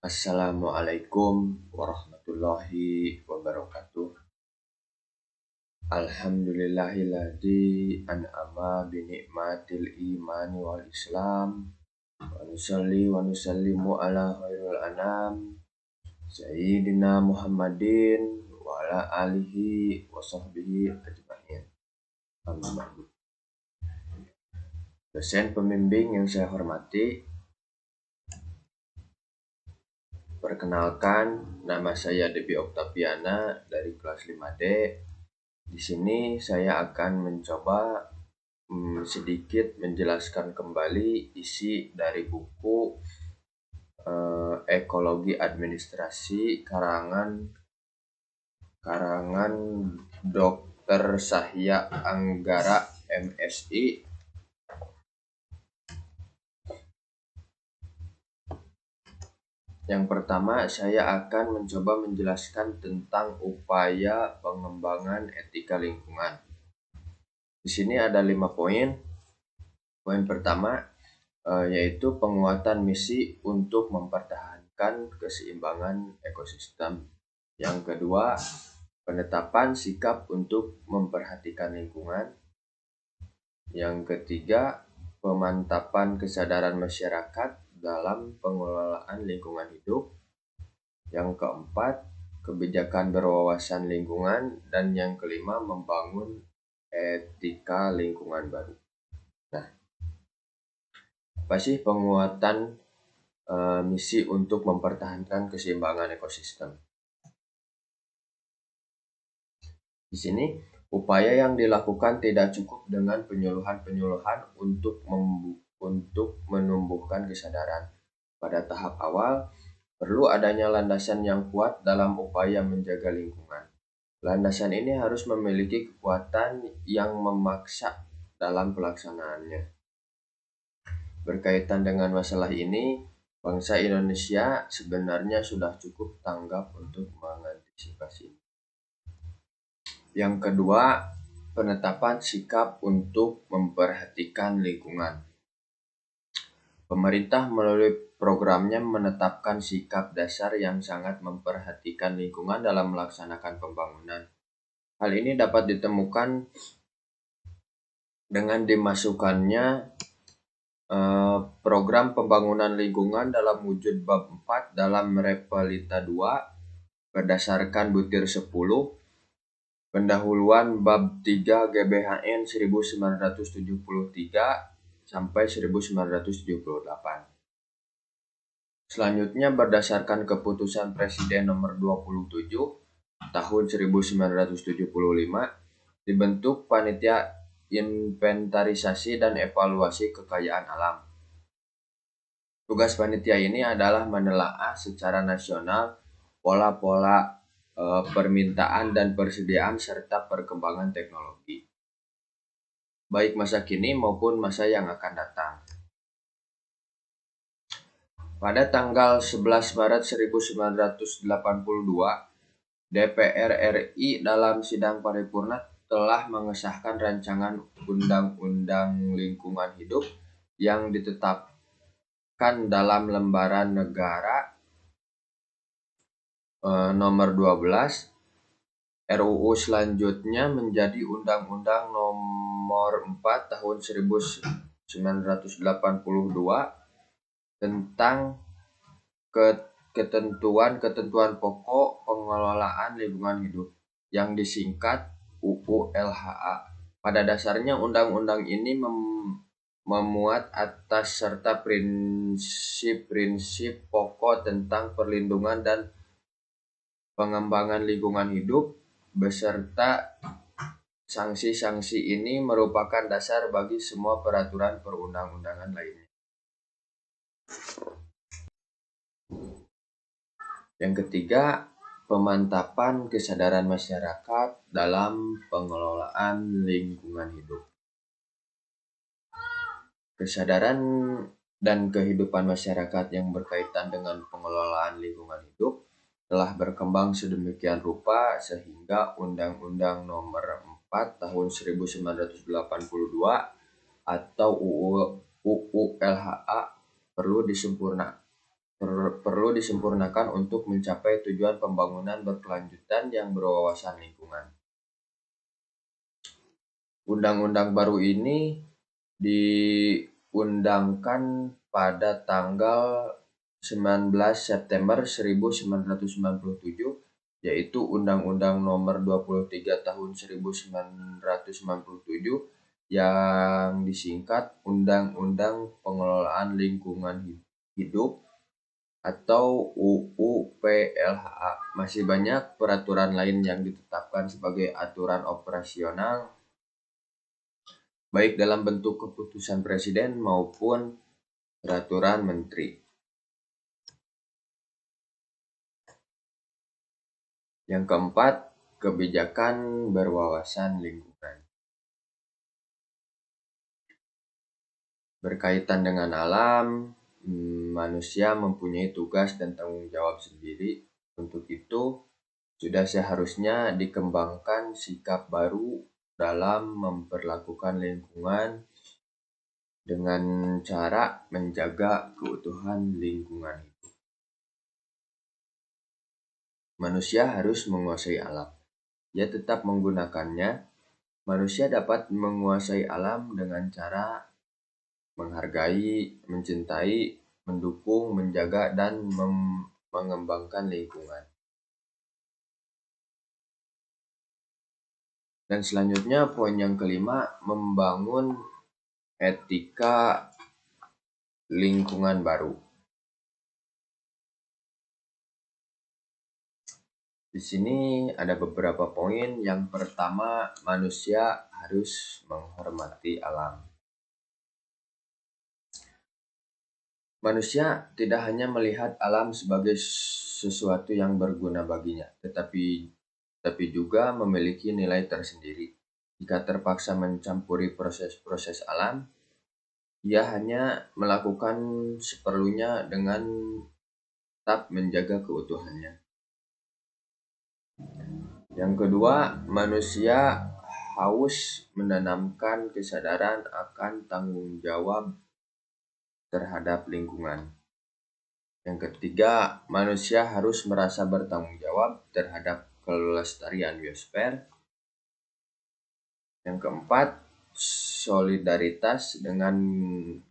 Assalamualaikum warahmatullahi wabarakatuh. Alhamdulillahilladzi an'ama bi ni'matil imani wal islam. Wa nusalli wa nusallimu ala khairil anam Sayyidina Muhammadin wa ala alihi wa sahbihi ajma'in. Amma ba'du. Dosen pembimbing yang saya hormati, perkenalkan, nama saya Debi Oktaviana dari kelas 5D. Di sini saya akan mencoba sedikit menjelaskan kembali isi dari buku Ekologi Administrasi karangan Dr. Sahya Anggara MSI. Yang pertama, saya akan mencoba menjelaskan tentang upaya pengembangan etika lingkungan. Di sini ada 5 poin. Poin pertama yaitu penguatan misi untuk mempertahankan keseimbangan ekosistem. Yang kedua, penetapan sikap untuk memperhatikan lingkungan. Yang ketiga, pemantapan kesadaran masyarakat dalam pengelolaan lingkungan hidup. Yang keempat, kebijakan berwawasan lingkungan. Dan yang kelima, membangun etika lingkungan baru. Nah, apa sih penguatan misi untuk mempertahankan keseimbangan ekosistem? Di sini, upaya yang dilakukan tidak cukup dengan penyuluhan-penyuluhan untuk menumbuhkan kesadaran. Pada tahap awal, perlu adanya landasan yang kuat dalam upaya menjaga lingkungan. Landasan ini harus memiliki kekuatan yang memaksa dalam pelaksanaannya. Berkaitan dengan masalah ini, bangsa Indonesia sebenarnya sudah cukup tanggap untuk mengantisipasi. Yang kedua, penetapan sikap untuk memperhatikan lingkungan. Pemerintah melalui programnya menetapkan sikap dasar yang sangat memperhatikan lingkungan dalam melaksanakan pembangunan. Hal ini dapat ditemukan dengan dimasukkannya program pembangunan lingkungan dalam wujud bab 4 dalam Repelita 2 berdasarkan butir 10 pendahuluan bab 3 GBHN 1973 sampai 1978. Selanjutnya berdasarkan keputusan Presiden nomor 27 tahun 1975 dibentuk Panitia Inventarisasi dan Evaluasi Kekayaan Alam. Tugas panitia ini adalah menelaah secara nasional pola-pola permintaan dan persediaan serta perkembangan teknologi, baik masa kini maupun masa yang akan datang. Pada tanggal 11 Maret 1982, DPR RI dalam sidang paripurna telah mengesahkan rancangan Undang-Undang Lingkungan Hidup yang ditetapkan dalam Lembaran Negara nomor 12. RUU selanjutnya menjadi Undang-Undang nomor 4 tahun 1982 tentang ketentuan-ketentuan pokok pengelolaan lingkungan hidup yang disingkat UU LHA. Pada dasarnya undang-undang ini memuat atas serta prinsip-prinsip pokok tentang perlindungan dan pengembangan lingkungan hidup beserta sanksi-sanksi ini merupakan dasar bagi semua peraturan perundang-undangan lainnya. Yang ketiga, pemantapan kesadaran masyarakat dalam pengelolaan lingkungan hidup. Kesadaran dan kehidupan masyarakat yang berkaitan dengan pengelolaan lingkungan hidup telah berkembang sedemikian rupa sehingga Undang-Undang Nomor 4 Tahun 1982 atau UU LHA perlu disempurnakan perlu disempurnakan untuk mencapai tujuan pembangunan berkelanjutan yang berwawasan lingkungan. Undang-undang baru ini diundangkan pada tanggal 19 September 1997, yaitu Undang-Undang Nomor 23 Tahun 1997 yang disingkat Undang-Undang Pengelolaan Lingkungan Hidup atau UU PLHA. Masih banyak peraturan lain yang ditetapkan sebagai aturan operasional baik dalam bentuk keputusan presiden maupun peraturan menteri. Yang keempat, kebijakan berwawasan lingkungan. Berkaitan dengan alam, manusia mempunyai tugas dan tanggung jawab sendiri. Untuk itu, sudah seharusnya dikembangkan sikap baru dalam memperlakukan lingkungan dengan cara menjaga keutuhan lingkungan itu. Manusia harus menguasai alam. Ia tetap menggunakannya. Manusia dapat menguasai alam dengan cara menghargai, mencintai, mendukung, menjaga, dan mengembangkan lingkungan. Dan selanjutnya poin yang kelima, membangun etika lingkungan baru. Di sini ada beberapa poin. Yang pertama, manusia harus menghormati alam. Manusia tidak hanya melihat alam sebagai sesuatu yang berguna baginya, tetapi juga memiliki nilai tersendiri. Jika terpaksa mencampuri proses-proses alam, ia hanya melakukan seperlunya dengan tetap menjaga keutuhannya. Yang kedua, manusia harus menanamkan kesadaran akan tanggung jawab terhadap lingkungan. Yang ketiga, manusia harus merasa bertanggung jawab terhadap kelestarian biosfer. Yang keempat, solidaritas dengan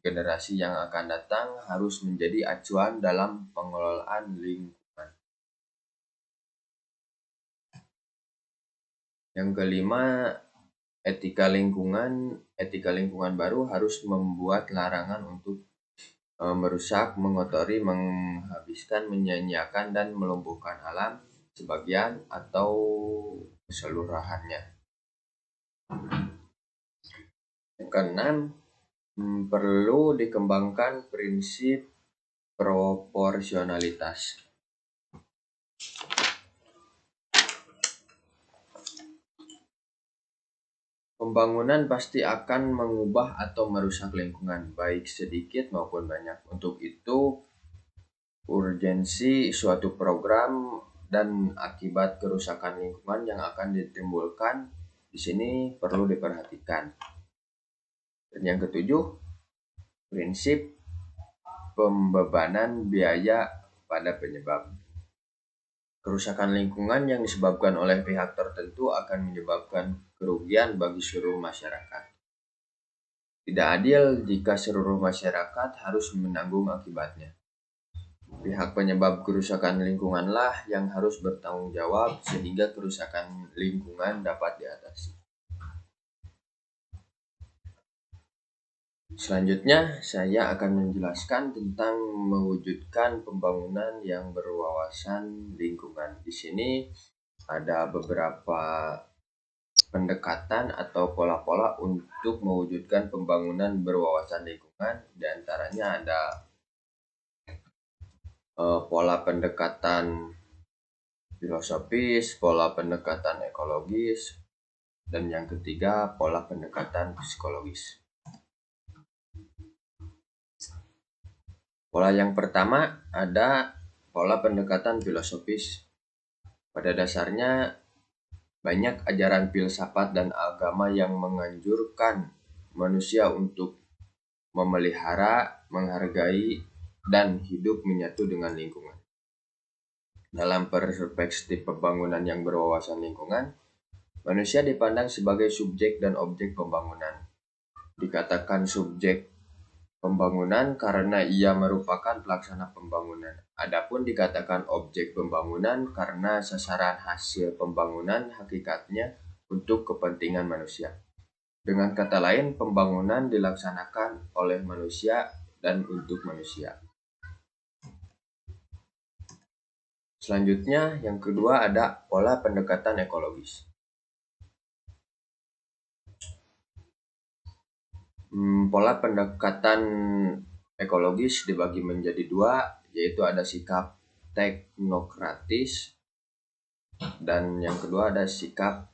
generasi yang akan datang harus menjadi acuan dalam pengelolaan lingkungan. Yang kelima, etika lingkungan baru harus membuat larangan untuk merusak, mengotori, menghabiskan, menyia-nyiakan, dan melumpuhkan alam sebagian atau keseluruhannya. Yang keenam, perlu dikembangkan prinsip proporsionalitas. Pembangunan pasti akan mengubah atau merusak lingkungan, baik sedikit maupun banyak. Untuk itu, urgensi suatu program dan akibat kerusakan lingkungan yang akan ditimbulkan di sini perlu diperhatikan. Dan yang ketujuh, prinsip pembebanan biaya pada penyebab. Kerusakan lingkungan yang disebabkan oleh pihak tertentu akan menyebabkan kerugian bagi seluruh masyarakat. Tidak adil jika seluruh masyarakat harus menanggung akibatnya. Pihak penyebab kerusakan lingkunganlah yang harus bertanggung jawab sehingga kerusakan lingkungan dapat diatasi. Selanjutnya, saya akan menjelaskan tentang mewujudkan pembangunan yang berwawasan lingkungan. Di sini ada beberapa pendekatan atau pola-pola untuk mewujudkan pembangunan berwawasan lingkungan. Di antaranya ada pola pendekatan filosofis, pola pendekatan ekologis, dan yang ketiga pola pendekatan psikologis. Pola yang pertama ada pola pendekatan filosofis. Pada dasarnya banyak ajaran filsafat dan agama yang menganjurkan manusia untuk memelihara, menghargai, dan hidup menyatu dengan lingkungan. Dalam perspektif pembangunan yang berwawasan lingkungan, manusia dipandang sebagai subjek dan objek pembangunan. Dikatakan subjek pembangunan karena ia merupakan pelaksana pembangunan. Adapun dikatakan objek pembangunan karena sasaran hasil pembangunan hakikatnya untuk kepentingan manusia. Dengan kata lain, pembangunan dilaksanakan oleh manusia dan untuk manusia. Selanjutnya, yang kedua ada pola pendekatan ekologis. Pola pendekatan ekologis dibagi menjadi dua, yaitu ada sikap teknokratis dan yang kedua ada sikap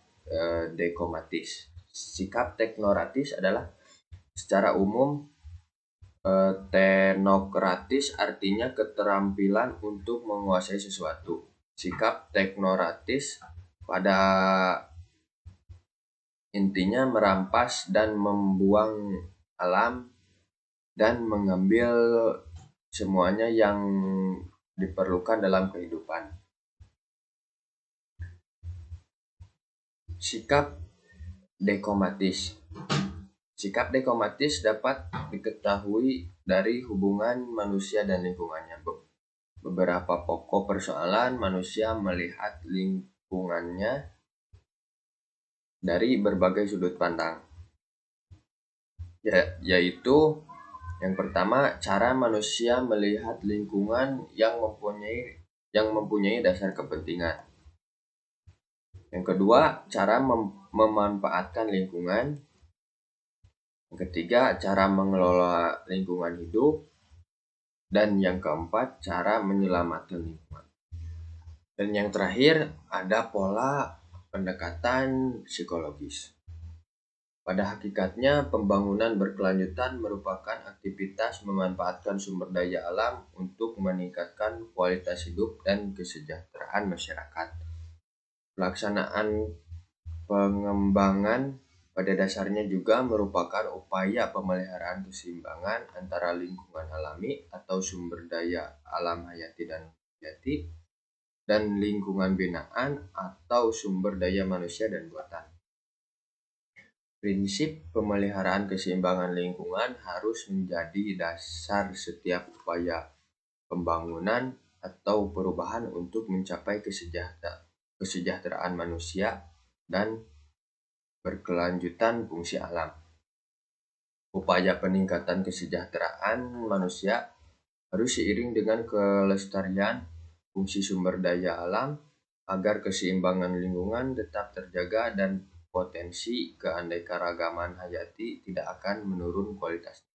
dekomatis. Sikap teknokratis adalah secara umum teknokratis artinya keterampilan untuk menguasai sesuatu. Sikap teknokratis pada intinya merampas dan membuang alam dan mengambil semuanya yang diperlukan dalam kehidupan. Sikap dekomatis. Sikap dekomatis dapat diketahui dari hubungan manusia dan lingkungannya. Beberapa pokok persoalan manusia melihat lingkungannya dari berbagai sudut pandang. Yaitu yang pertama, cara manusia melihat lingkungan yang mempunyai dasar kepentingan. Yang kedua, cara memanfaatkan lingkungan. Yang ketiga, cara mengelola lingkungan hidup. Dan yang keempat, cara menyelamatkan lingkungan. Dan yang terakhir, ada pola pendekatan psikologis. Pada hakikatnya, pembangunan berkelanjutan merupakan aktivitas memanfaatkan sumber daya alam untuk meningkatkan kualitas hidup dan kesejahteraan masyarakat. Pelaksanaan pengembangan pada dasarnya juga merupakan upaya pemeliharaan keseimbangan antara lingkungan alami atau sumber daya alam hayati dan hayati dan lingkungan binaan atau sumber daya manusia dan buatan. Prinsip pemeliharaan keseimbangan lingkungan harus menjadi dasar setiap upaya pembangunan atau perubahan untuk mencapai kesejahteraan manusia dan berkelanjutan fungsi alam. Upaya peningkatan kesejahteraan manusia harus seiring dengan kelestarian fungsi sumber daya alam agar keseimbangan lingkungan tetap terjaga dan potensi keanekaragaman hayati tidak akan menurun kualitasnya.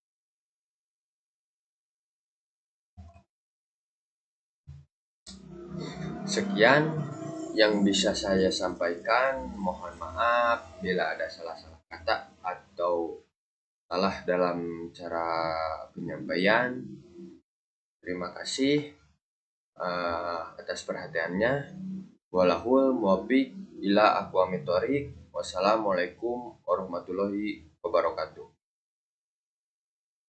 Sekian yang bisa saya sampaikan. Mohon maaf bila ada salah-salah kata atau salah dalam cara penyampaian. Terima kasih atas perhatiannya. Walahul muwaffiq ila aqwamit thoriq. Wassalamualaikum warahmatullahi wabarakatuh.